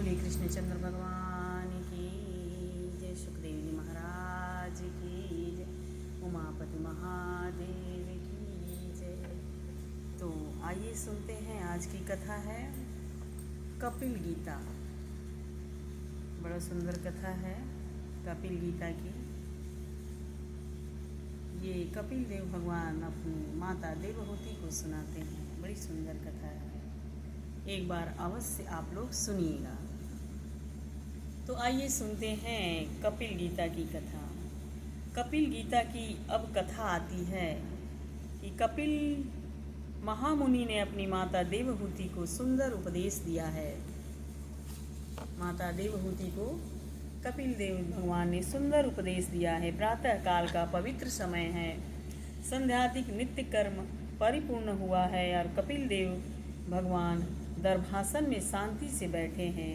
बोलिए कृष्णचंद्र भगवान की जय, सुखदेव जी महाराज की जय, उमापति महादेव की जय। तो आइए सुनते हैं, आज की कथा है कपिल गीता। बड़ा सुंदर कथा है कपिल गीता की। ये कपिल देव भगवान अपनी माता देवहूति को सुनाते हैं। बड़ी सुंदर कथा है, एक बार अवश्य आप लोग सुनिएगा। तो आइए सुनते हैं कपिल गीता की कथा। कपिल गीता की अब कथा आती है कि कपिल महामुनि ने अपनी माता देवहूति को सुंदर उपदेश दिया है। माता देवहूति को कपिल देव भगवान ने सुंदर उपदेश दिया है। प्रातः काल का पवित्र समय है, संध्यादिक नित्य कर्म परिपूर्ण हुआ है और कपिल देव भगवान दर्भासन में शांति से बैठे हैं।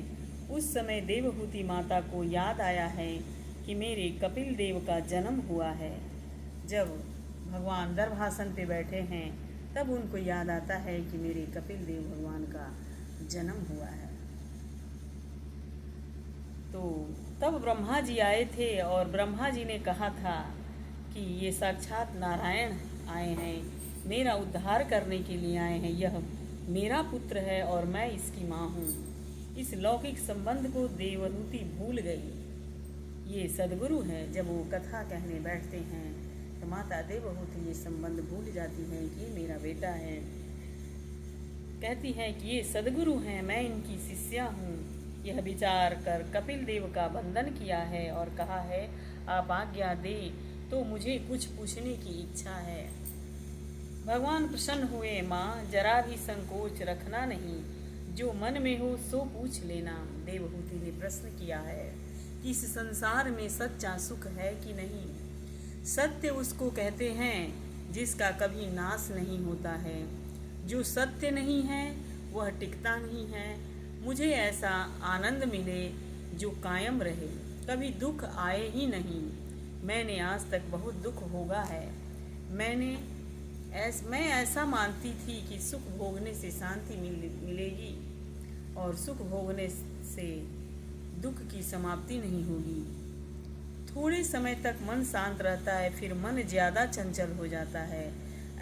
उस समय देवहूति माता को याद आया है कि मेरे कपिल देव का जन्म हुआ है। जब भगवान दर्भासन पे बैठे हैं तब उनको याद आता है कि मेरे कपिल देव भगवान का जन्म हुआ है। तो तब ब्रह्मा जी आए थे और ब्रह्मा जी ने कहा था कि ये साक्षात नारायण आए हैं, मेरा उद्धार करने के लिए आए हैं। यह मेरा पुत्र है और मैं इसकी माँ हूँ। इस लौकिक संबंध को देवहूति भूल गई। ये सदगुरु है। जब वो कथा कहने बैठते हैं तो माता देवहूति ये संबंध भूल जाती है कि ये मेरा बेटा है। कहती है कि ये सदगुरु हैं, मैं इनकी शिष्या हूँ। यह विचार कर कपिल देव का वंदन किया है और कहा है, आप आज्ञा दे तो मुझे कुछ पूछने की इच्छा है। भगवान प्रसन्न हुए, माँ जरा भी संकोच रखना नहीं, जो मन में हो सो पूछ लेना। देवहूति ने प्रश्न किया है कि इस संसार में सच्चा सुख है कि नहीं। सत्य उसको कहते हैं जिसका कभी नाश नहीं होता है। जो सत्य नहीं है वह टिकता नहीं है। मुझे ऐसा आनंद मिले जो कायम रहे, कभी दुख आए ही नहीं। मैंने आज तक बहुत दुख भोगा है। मैं ऐसा मानती थी कि सुख भोगने से शांति मिलेगी और सुख भोगने से दुख की समाप्ति नहीं होगी। थोड़े समय तक मन शांत रहता है, फिर मन ज़्यादा चंचल हो जाता है।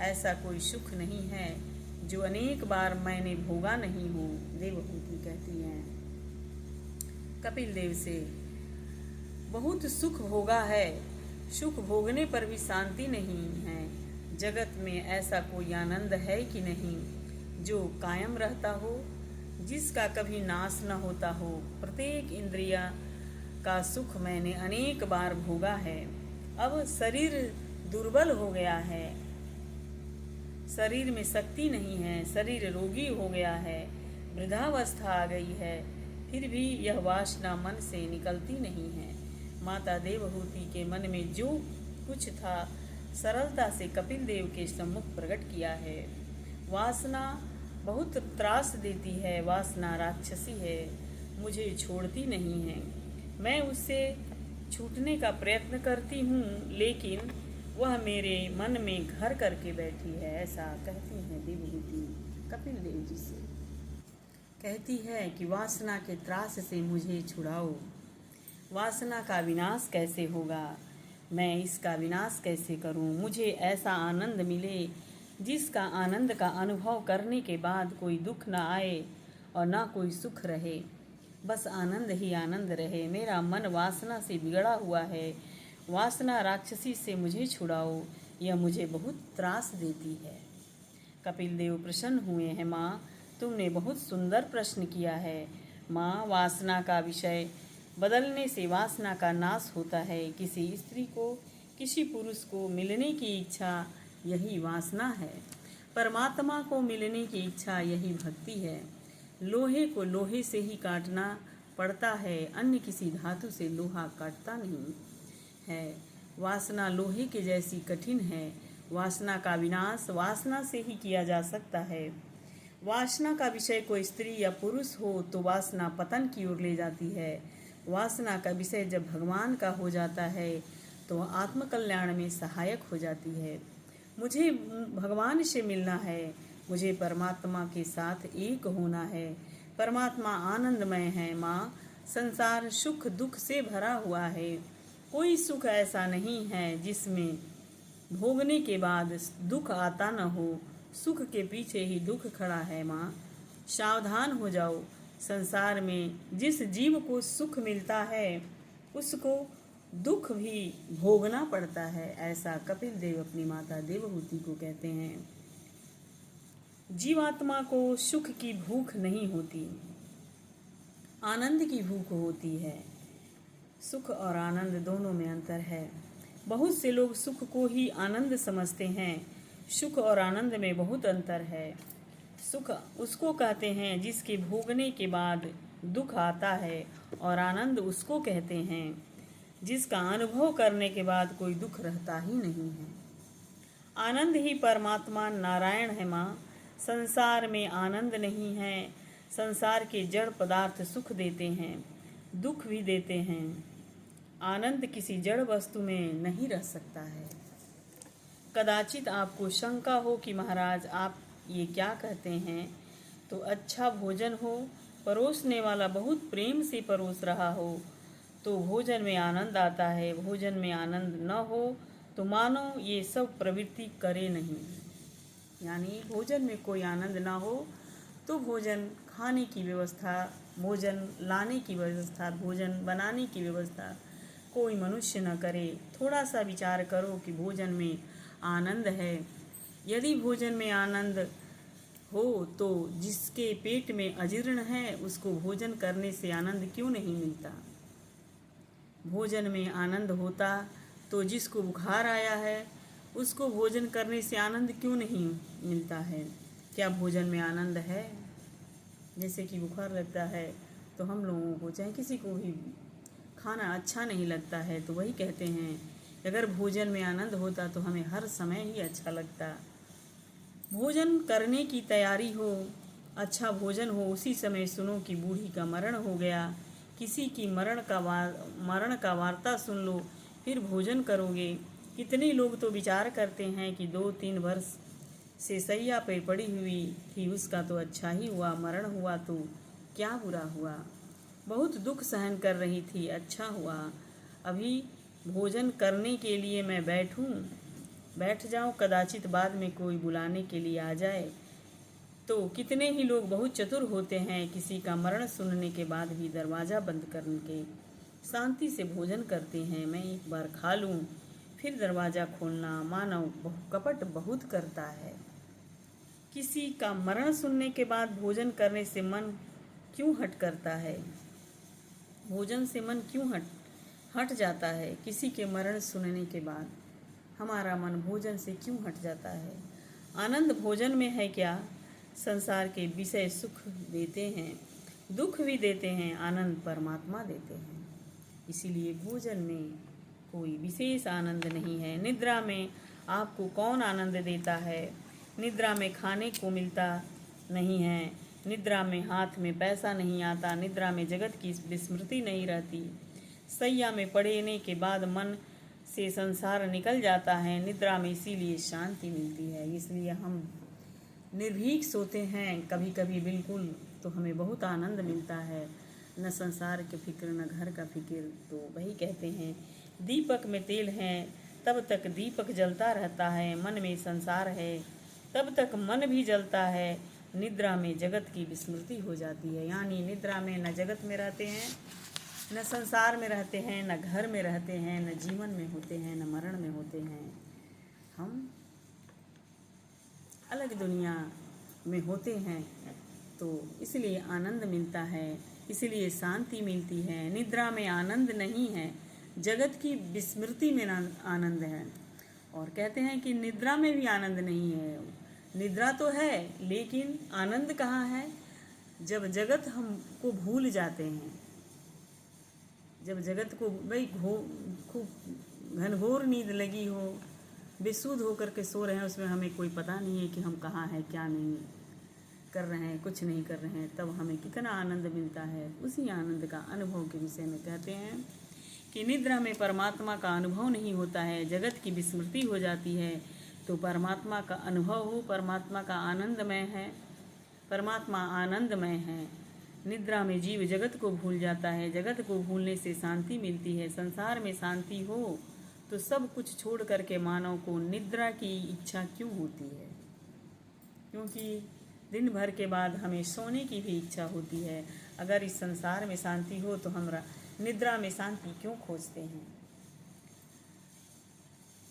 ऐसा कोई सुख नहीं है जो अनेक बार मैंने भोगा नहीं हो। देवहूति कहती हैं कपिल देव से, बहुत सुख भोगा है, सुख भोगने पर भी शांति नहीं है। जगत में ऐसा कोई आनंद है कि नहीं जो कायम रहता हो, जिसका कभी नाश न होता हो। प्रत्येक इंद्रिया का सुख मैंने अनेक बार भोगा है। अब शरीर दुर्बल हो गया है, शरीर में शक्ति नहीं है, शरीर रोगी हो गया है, वृद्धावस्था आ गई है, फिर भी यह वासना मन से निकलती नहीं है। माता देवहूति के मन में जो कुछ था सरलता से कपिल देव के सम्मुख प्रकट किया है। वासना बहुत त्रास देती है, वासना राक्षसी है, मुझे छोड़ती नहीं है। मैं उससे छूटने का प्रयत्न करती हूँ, लेकिन वह मेरे मन में घर करके बैठी है। ऐसा कहती हैं देवहूति कपिल देव जी से। कहती है कि वासना के त्रास से मुझे छुड़ाओ। वासना का विनाश कैसे होगा, मैं इसका विनाश कैसे करूं। मुझे ऐसा आनंद मिले जिसका आनंद का अनुभव करने के बाद कोई दुख ना आए और ना कोई सुख रहे, बस आनंद ही आनंद रहे। मेरा मन वासना से बिगड़ा हुआ है, वासना राक्षसी से मुझे छुड़ाओ, यह मुझे बहुत त्रास देती है। कपिल देव प्रसन्न हुए हैं, माँ तुमने बहुत सुंदर प्रश्न किया है। माँ, वासना का विषय बदलने से वासना का नाश होता है। किसी स्त्री को किसी पुरुष को मिलने की इच्छा यही वासना है। परमात्मा को मिलने की इच्छा यही भक्ति है। लोहे को लोहे से ही काटना पड़ता है, अन्य किसी धातु से लोहा काटता नहीं है। वासना लोहे के जैसी कठिन है। वासना का विनाश वासना से ही किया जा सकता है। वासना का विषय कोई स्त्री या पुरुष हो तो वासना पतन की ओर ले जाती है। वासना का विषय जब भगवान का हो जाता है तो आत्मकल्याण में सहायक हो जाती है। मुझे भगवान से मिलना है, मुझे परमात्मा के साथ एक होना है। परमात्मा आनंदमय है माँ। संसार सुख दुख से भरा हुआ है। कोई सुख ऐसा नहीं है जिसमें भोगने के बाद दुख आता न हो। सुख के पीछे ही दुख खड़ा है माँ। सावधान हो जाओ। संसार में जिस जीव को सुख मिलता है उसको दुख भी भोगना पड़ता है, ऐसा कपिल देव अपनी माता देवहूति को कहते हैं। जीवात्मा को सुख की भूख नहीं होती, आनंद की भूख होती है। सुख और आनंद दोनों में अंतर है। बहुत से लोग सुख को ही आनंद समझते हैं। सुख और आनंद में बहुत अंतर है। सुख उसको कहते हैं जिसके भोगने के बाद दुख आता है, और आनंद उसको कहते हैं जिसका अनुभव करने के बाद कोई दुख रहता ही नहीं है। आनंद ही परमात्मा नारायण है माँ। संसार में आनंद नहीं है। संसार के जड़ पदार्थ सुख देते हैं, दुख भी देते हैं। आनंद किसी जड़ वस्तु में नहीं रह सकता है। कदाचित आपको शंका हो कि महाराज आप ये क्या कहते हैं, तो अच्छा भोजन हो, परोसने वाला बहुत प्रेम से परोस रहा हो तो भोजन में आनंद आता है। भोजन में आनंद न हो तो मानो ये सब प्रवृत्ति करे नहीं। यानी भोजन में कोई आनंद ना हो तो भोजन खाने की व्यवस्था, भोजन लाने की व्यवस्था, भोजन बनाने की व्यवस्था कोई मनुष्य न करे। थोड़ा सा विचार करो कि भोजन में आनंद है। यदि भोजन में आनंद हो तो जिसके पेट में अजीर्ण है उसको भोजन करने से आनंद क्यों नहीं मिलता। भोजन में आनंद होता तो जिसको बुखार आया है उसको भोजन करने से आनंद क्यों नहीं मिलता है। क्या भोजन में आनंद है। जैसे कि बुखार लगता है तो हम लोगों को, चाहे किसी को भी, खाना अच्छा नहीं लगता है तो वही कहते हैं अगर भोजन में आनंद होता तो हमें हर समय ही अच्छा लगता। भोजन करने की तैयारी हो, अच्छा भोजन हो, उसी समय सुनो कि बूढ़ी का मरण हो गया। किसी की मरण का वार्ता सुन लो फिर भोजन करोगे। कितने लोग तो विचार करते हैं कि 2-3 वर्ष से सैया पे पड़ी हुई थी, उसका तो अच्छा ही हुआ, मरण हुआ तो क्या बुरा हुआ। बहुत दुख सहन कर रही थी, अच्छा हुआ। अभी भोजन करने के लिए मैं बैठ जाऊं, कदाचित बाद में कोई बुलाने के लिए आ जाए। तो कितने ही लोग बहुत चतुर होते हैं, किसी का मरण सुनने के बाद भी दरवाज़ा बंद करके शांति से भोजन करते हैं। मैं एक बार खा लूं फिर दरवाज़ा खोलना, मानव कपट बहुत करता है। किसी का मरण सुनने के बाद भोजन करने से मन क्यों हट करता है। भोजन से मन क्यों हट जाता है। किसी के मरण सुनने के बाद हमारा मन भोजन से क्यों हट जाता है। आनंद भोजन में है क्या। संसार के विषय सुख देते हैं, दुख भी देते हैं, आनंद परमात्मा देते हैं। इसीलिए भोजन में कोई विशेष आनंद नहीं है। निद्रा में आपको कौन आनंद देता है। निद्रा में खाने को मिलता नहीं है, निद्रा में हाथ में पैसा नहीं आता, निद्रा में जगत की विस्मृति नहीं रहती। सैया में पड़ने के बाद मन से संसार निकल जाता है। निद्रा में इसीलिए शांति मिलती है। इसलिए हम निर्भीक सोते हैं कभी कभी बिल्कुल, तो हमें बहुत आनंद मिलता है। न संसार की फिक्र न घर का फिक्र। तो वही कहते हैं दीपक में तेल है तब तक दीपक जलता रहता है, मन में संसार है तब तक मन भी जलता है। निद्रा में जगत की विस्मृति हो जाती है। यानी निद्रा में न जगत में रहते हैं, न संसार में रहते हैं, न घर में रहते हैं, न जीवन में होते हैं, न मरण में होते हैं। हम अलग दुनिया में होते हैं। तो इसलिए आनंद मिलता है, इसलिए शांति मिलती है। निद्रा में आनंद नहीं है, जगत की विस्मृति में आनंद है। और कहते हैं कि निद्रा में भी आनंद नहीं है। निद्रा तो है लेकिन आनंद कहाँ है। जब जगत हमको भूल जाते हैं, जब जगत को भाई खूब घनघोर नींद लगी हो, बेसुध होकर के सो रहे हैं, उसमें हमें कोई पता नहीं है कि हम कहाँ हैं, क्या नहीं कर रहे हैं, कुछ नहीं कर रहे हैं, तब हमें कितना आनंद मिलता है। उसी आनंद का अनुभव के विषय में कहते हैं कि निद्रा में परमात्मा का अनुभव नहीं होता है, जगत की विस्मृति हो जाती है। तो परमात्मा का अनुभव हो, परमात्मा का आनंदमय है, परमात्मा आनंदमय है। निद्रा में जीव जगत को भूल जाता है। जगत को भूलने से शांति मिलती है। संसार में शांति हो तो सब कुछ छोड़ करके मानव को निद्रा की इच्छा क्यों होती है? क्योंकि दिन भर के बाद हमें सोने की भी इच्छा होती है। अगर इस संसार में शांति हो तो हम निद्रा में शांति क्यों खोजते हैं?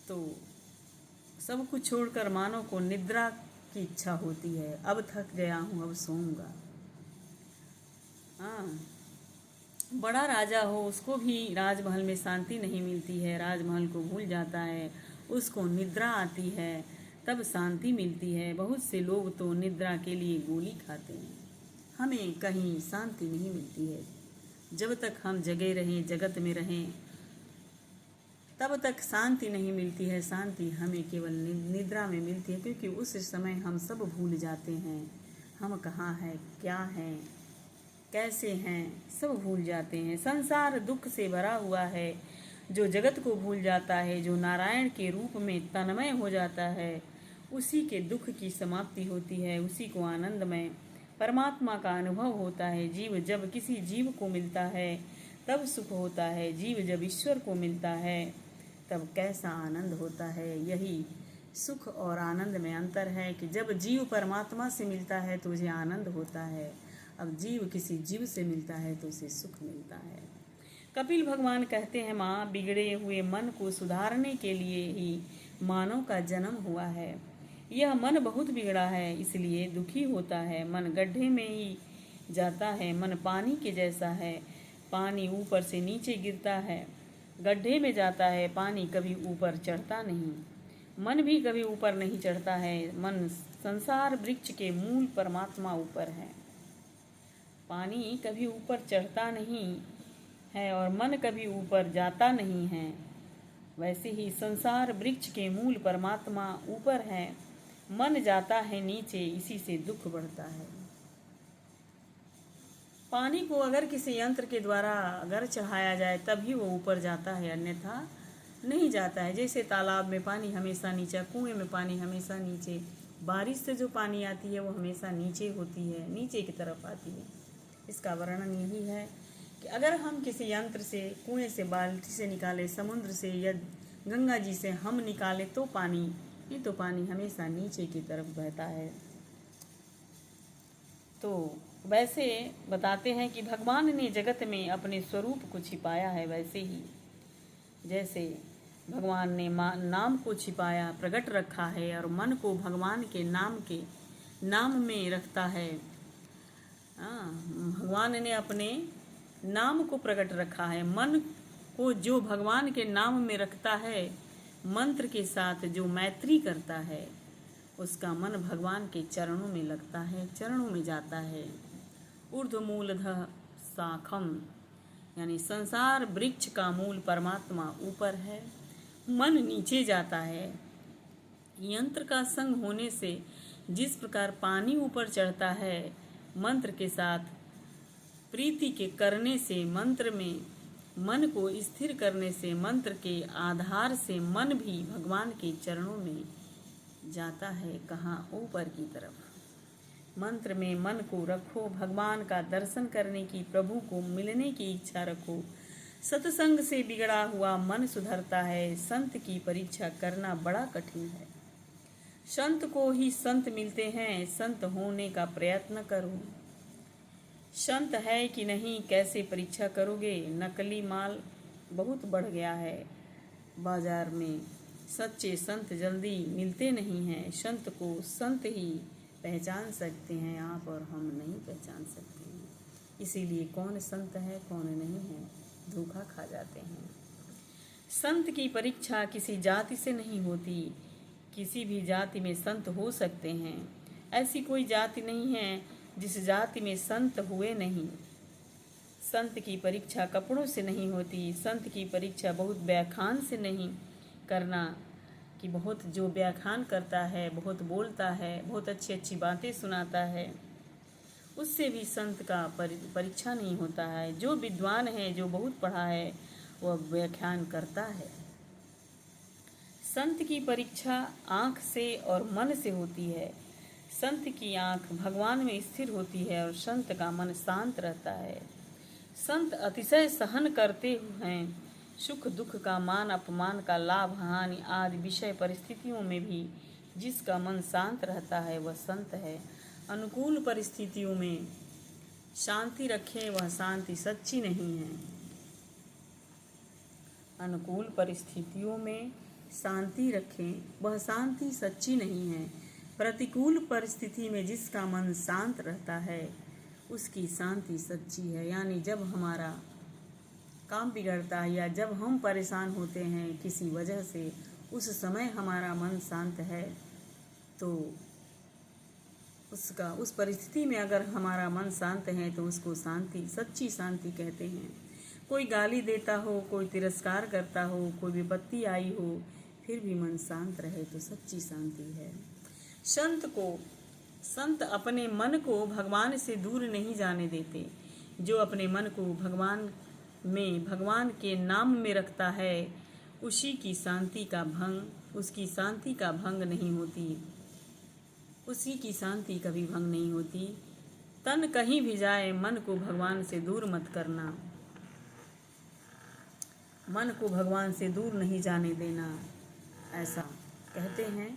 तो सब कुछ छोड़कर मानव को निद्रा की इच्छा होती है। अब थक गया हूँ, अब सोऊंगा। हाँ, बड़ा राजा हो उसको भी राजमहल में शांति नहीं मिलती है। राजमहल को भूल जाता है, उसको निद्रा आती है, तब शांति मिलती है। बहुत से लोग तो निद्रा के लिए गोली खाते हैं। हमें कहीं शांति नहीं मिलती है। जब तक हम जगे रहें, जगत में रहें, तब तक शांति नहीं मिलती है। शांति हमें केवल निद्रा में मिलती है, क्योंकि उस समय हम सब भूल जाते हैं। हम कहाँ हैं, क्या हैं, कैसे हैं, सब भूल जाते हैं। संसार दुख से भरा हुआ है। जो जगत को भूल जाता है, जो नारायण के रूप में तन्मय हो जाता है, उसी के दुख की समाप्ति होती है। उसी को आनंदमय परमात्मा का अनुभव होता है। जीव जब किसी जीव को मिलता है तब सुख होता है। जीव जब ईश्वर को मिलता है तब कैसा आनंद होता है। यही सुख और आनंद में अंतर है कि जब जीव परमात्मा से मिलता है तो उसे आनंद होता है। अब जीव किसी जीव से मिलता है तो उसे सुख मिलता है। कपिल भगवान कहते हैं, माँ, बिगड़े हुए मन को सुधारने के लिए ही मानव का जन्म हुआ है। यह मन बहुत बिगड़ा है, इसलिए दुखी होता है। मन गड्ढे में ही जाता है। मन पानी के जैसा है। पानी ऊपर से नीचे गिरता है, गड्ढे में जाता है। पानी कभी ऊपर चढ़ता नहीं। मन भी कभी ऊपर नहीं चढ़ता है। मन संसार वृक्ष के मूल परमात्मा ऊपर है। पानी कभी ऊपर चढ़ता नहीं है और मन कभी ऊपर जाता नहीं है। वैसे ही संसार वृक्ष के मूल परमात्मा ऊपर है, मन जाता है नीचे, इसी से दुख बढ़ता है। पानी को अगर किसी यंत्र के द्वारा अगर चढ़ाया जाए तभी वो ऊपर जाता है, अन्यथा नहीं जाता है। जैसे तालाब में पानी हमेशा नीचे, कुएं में पानी हमेशा नीचे, बारिश से जो पानी आती है वो हमेशा नीचे होती है, नीचे की तरफ आती है। इसका वर्णन यही है कि अगर हम किसी यंत्र से, कुएं से, बाल्टी से निकाले, समुद्र से या गंगा जी से हम निकाले तो पानी, ये तो पानी हमेशा नीचे की तरफ बहता है। तो वैसे बताते हैं कि भगवान ने जगत में अपने स्वरूप को छिपाया है। वैसे ही जैसे भगवान ने नाम को छिपाया, प्रकट रखा है और मन को भगवान के नाम में रखता है। भगवान ने अपने नाम को प्रकट रखा है। मन को जो भगवान के नाम में रखता है, मंत्र के साथ जो मैत्री करता है, उसका मन भगवान के चरणों में लगता है, चरणों में जाता है। ऊर्ध्वमूलधः शाखम, यानी संसार वृक्ष का मूल परमात्मा ऊपर है, मन नीचे जाता है। यंत्र का संग होने से जिस प्रकार पानी ऊपर चढ़ता है, मंत्र के साथ प्रीति के करने से, मंत्र में मन को स्थिर करने से, मंत्र के आधार से मन भी भगवान के चरणों में जाता है। कहाँ? ऊपर की तरफ। मंत्र में मन को रखो, भगवान का दर्शन करने की, प्रभु को मिलने की इच्छा रखो। सत्संग से बिगड़ा हुआ मन सुधरता है। संत की परीक्षा करना बड़ा कठिन है। संत को ही संत मिलते हैं। संत होने का प्रयत्न करो। संत है कि नहीं कैसे परीक्षा करोगे? नकली माल बहुत बढ़ गया है बाजार में। सच्चे संत जल्दी मिलते नहीं हैं। संत को संत ही पहचान सकते हैं आप और हम नहीं पहचान सकते हैं। इसीलिए कौन संत है कौन नहीं है धोखा खा जाते हैं। संत की परीक्षा किसी जाति से नहीं होती। किसी भी जाति में संत हो सकते हैं। ऐसी कोई जाति नहीं है जिस जाति में संत हुए नहीं। संत की परीक्षा कपड़ों से नहीं होती। संत की परीक्षा बहुत व्याख्यान से नहीं करना कि बहुत जो व्याख्यान करता है, बहुत बोलता है, बहुत अच्छी अच्छी बातें सुनाता है, उससे भी संत का परीक्षा नहीं होता है। जो विद्वान है, जो बहुत पढ़ा है, वह व्याख्यान करता है। संत की परीक्षा आँख से और मन से होती है। संत की आंख भगवान में स्थिर होती है और संत का मन शांत रहता है। संत अतिशय सहन करते हैं। सुख दुख का, मान अपमान का, लाभ हानि आदि विषय परिस्थितियों में भी जिसका मन शांत रहता है वह संत है। अनुकूल परिस्थितियों में शांति रखें, वह शांति सच्ची नहीं है। अनुकूल परिस्थितियों में शांति रखें, वह शांति सच्ची नहीं है। प्रतिकूल परिस्थिति में जिसका मन शांत रहता है उसकी शांति सच्ची है। यानी जब हमारा काम बिगड़ता है या जब हम परेशान होते हैं किसी वजह से, उस समय हमारा मन शांत है तो उस परिस्थिति में अगर हमारा मन शांत है तो उसको शांति, सच्ची शांति कहते हैं। कोई गाली देता हो, कोई तिरस्कार करता हो, कोई विपत्ति आई हो, फिर भी मन शांत रहे तो सच्ची शांति है। संत अपने मन को भगवान से दूर नहीं जाने देते। जो अपने मन को भगवान के नाम में रखता है उसकी शांति का भंग नहीं होती। उसी की शांति कभी भंग नहीं होती। तन कहीं भी जाए मन को भगवान से दूर मत करना। मन को भगवान से दूर नहीं जाने देना, ऐसा कहते हैं।